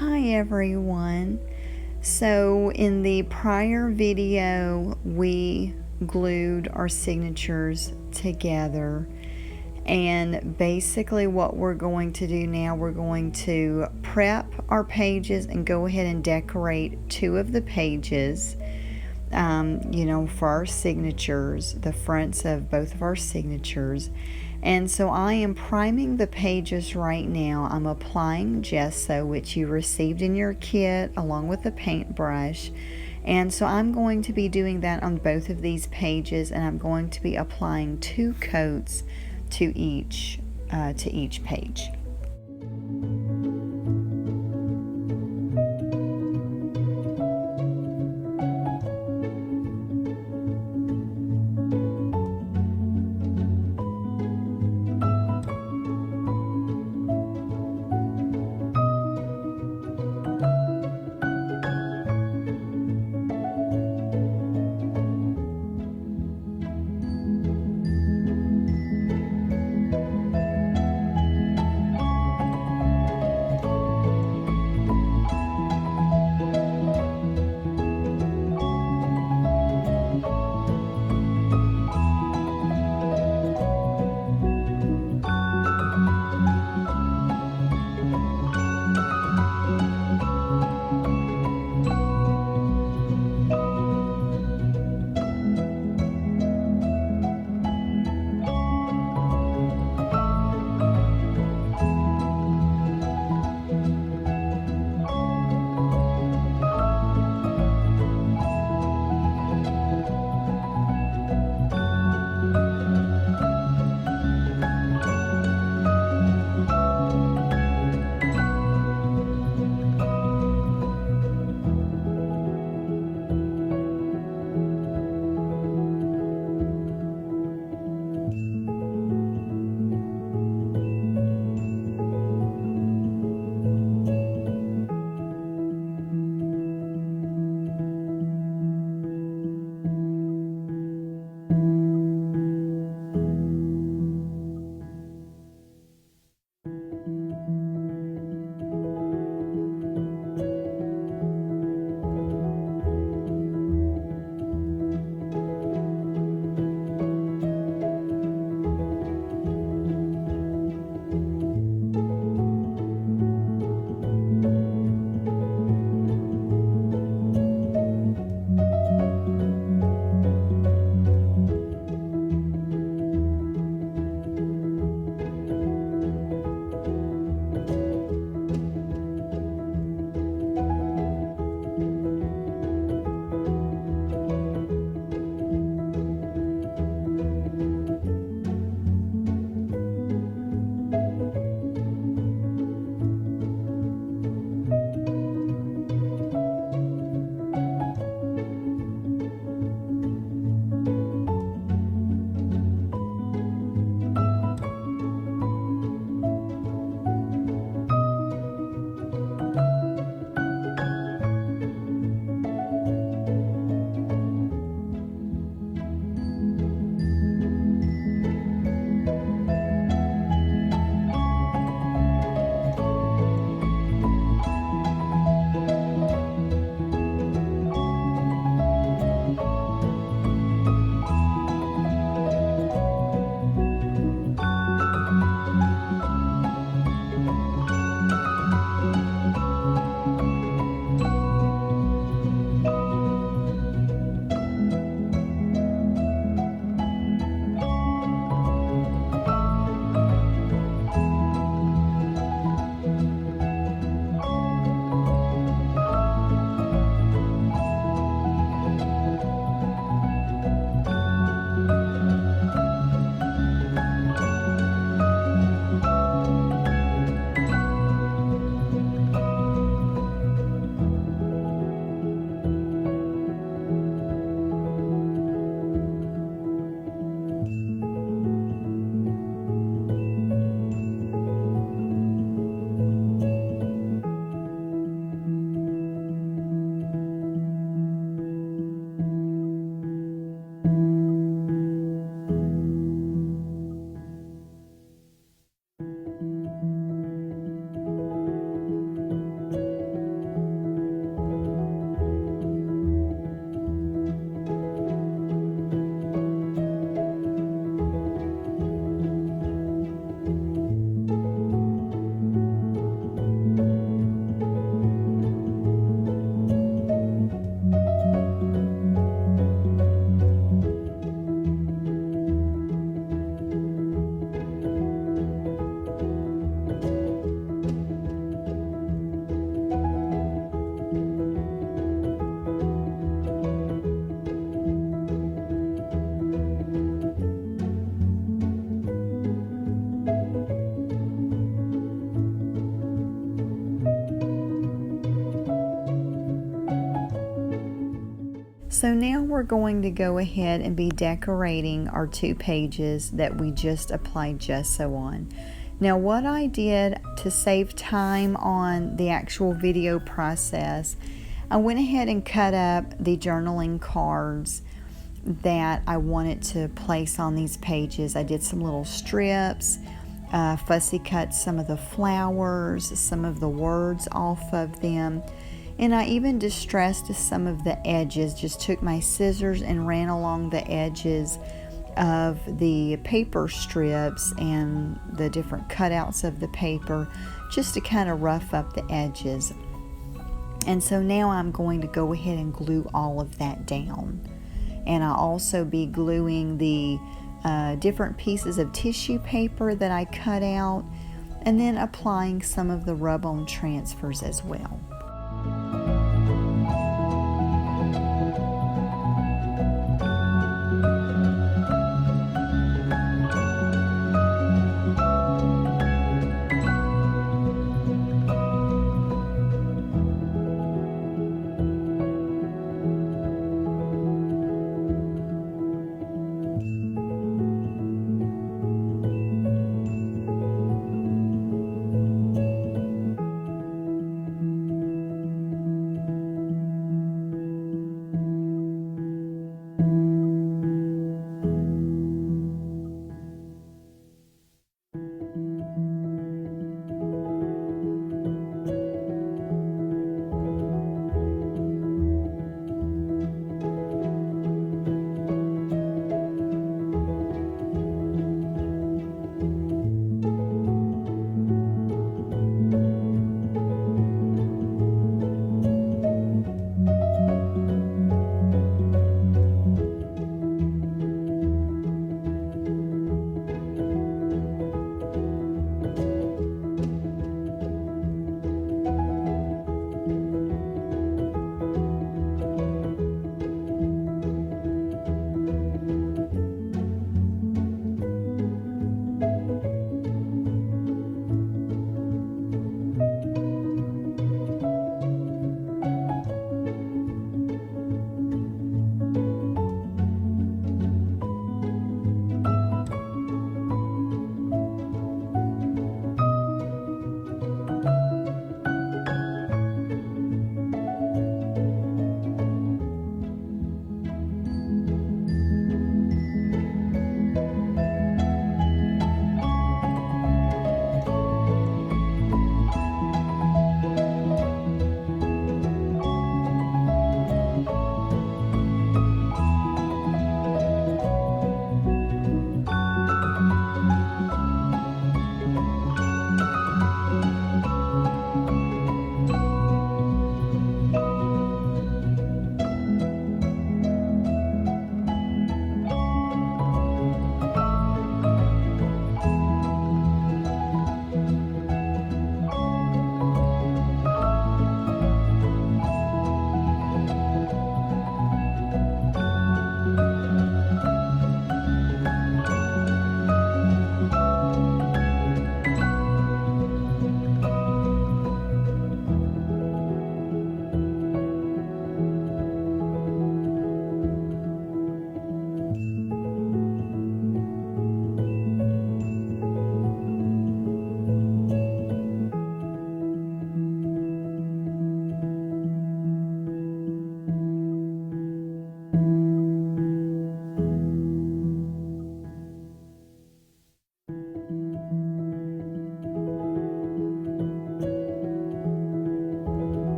Hi everyone. So in the prior video we glued our signatures together, and basically what we're going to do now, we're going to prep our pages and go ahead and decorate two of the pages, for our signatures, the fronts of both of our signatures. And so I am priming the pages right now. I'm applying gesso, which you received in your kit along with the paintbrush. And so I'm going to be doing that on both of these pages, and I'm going to be applying 2 coats to each page. So now we're going to go ahead and be decorating our 2 pages that we just applied gesso on. Now what I did to save time on the actual video process, I went ahead and cut up the journaling cards that I wanted to place on these pages. I did some little strips, fussy cut some of the flowers, some of the words off of them, and I even distressed some of the edges. Just took my scissors and ran along the edges of the paper strips and the different cutouts of the paper, just to kind of rough up the edges. And so now I'm going to go ahead and glue all of that down. And I'll also be gluing the different pieces of tissue paper that I cut out, and then applying some of the rub-on transfers as well.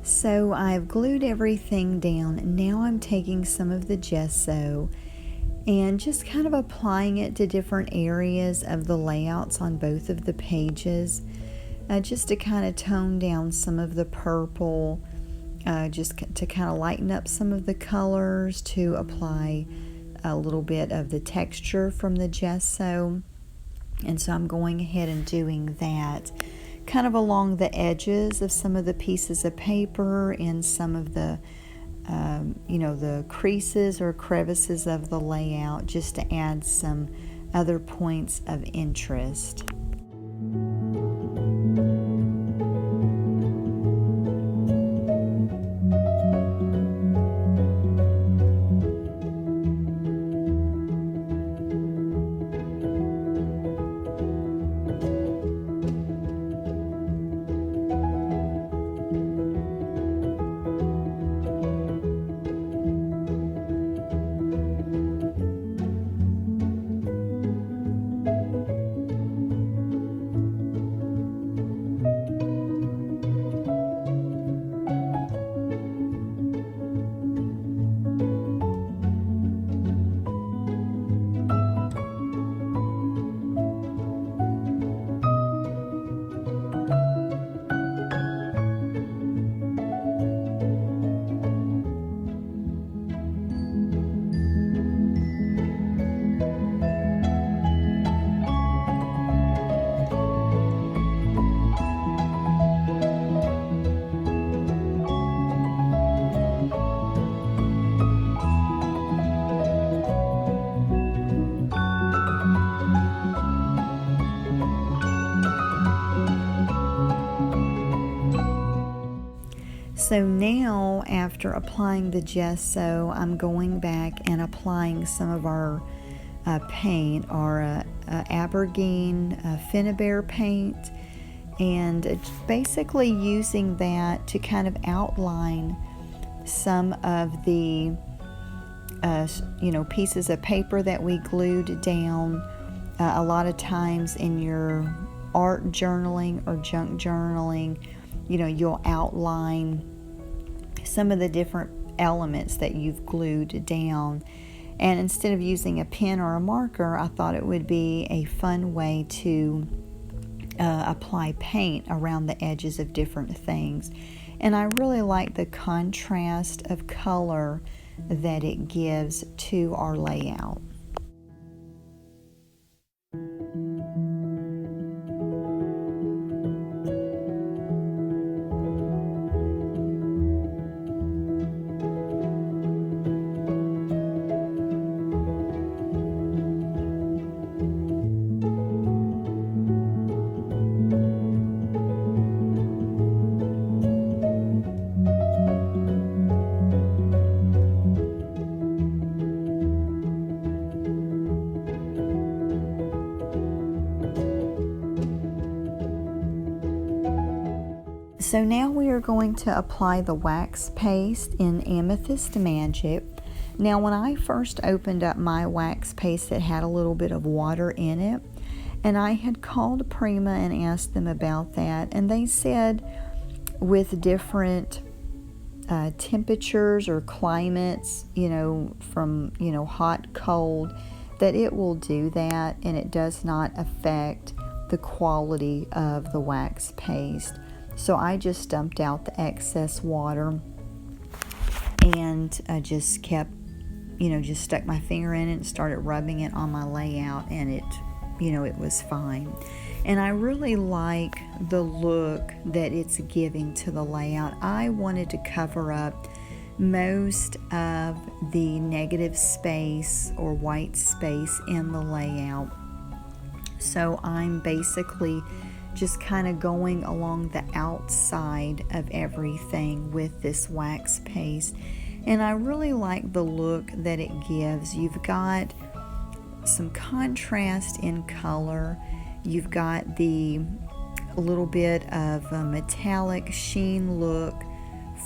So I've glued everything down. Now I'm taking some of the gesso and just kind of applying it to different areas of the layouts on both of the pages, just to kind of tone down some of the purple, just to kind of lighten up some of the colors, to apply a little bit of the texture from the gesso. And so I'm going ahead and doing that kind of along the edges of some of the pieces of paper and some of the the creases or crevices of the layout, just to add some other points of interest. So now, after applying the gesso, I'm going back and applying some of our paint, our Abergene Finnebear paint, and basically using that to kind of outline some of the pieces of paper that we glued down. A lot of times in your art journaling or junk journaling, you'll outline some of the different elements that you've glued down. And instead of using a pen or a marker, I thought it would be a fun way to apply paint around the edges of different things. And I really like the contrast of color that it gives to our layout. So now we are going to apply the wax paste in Amethyst Magic. Now when I first opened up my wax paste, it had a little bit of water in it, and I had called Prima and asked them about that, and they said with different temperatures or climates, from hot, cold, that it will do that, and it does not affect the quality of the wax paste. So I just dumped out the excess water and just kept, just stuck my finger in it and started rubbing it on my layout, and it was fine. And I really like the look that it's giving to the layout. I wanted to cover up most of the negative space or white space in the layout. So I'm basically just kind of going along the outside of everything with this wax paste. And I really like the look that it gives. You've got some contrast in color. You've got the little bit of a metallic sheen look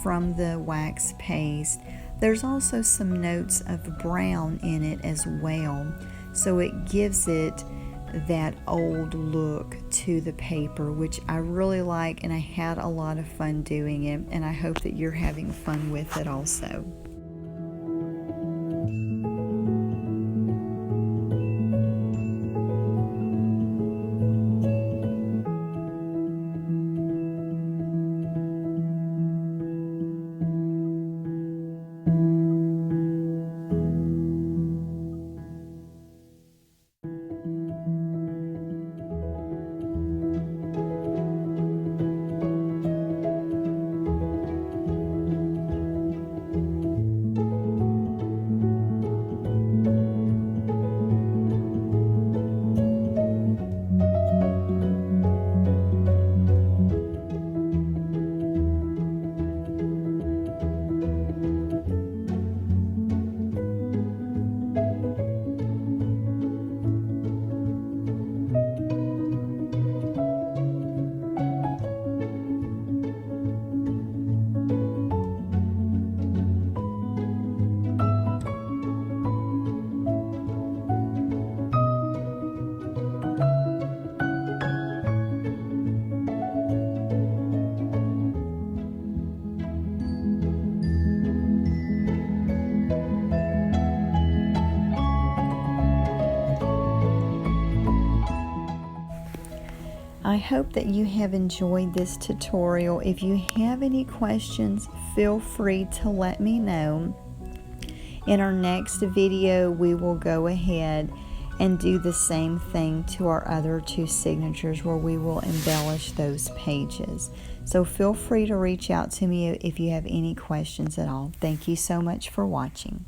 from the wax paste. There's also some notes of brown in it as well. So it gives it that old look to the paper, which I really like, and I had a lot of fun doing it, and I hope that you're having fun with it also. I hope that you have enjoyed this tutorial. If you have any questions, feel free to let me know. In our next video, we will go ahead and do the same thing to our other two signatures, where we will embellish those pages. So feel free to reach out to me if you have any questions at all. Thank you so much for watching.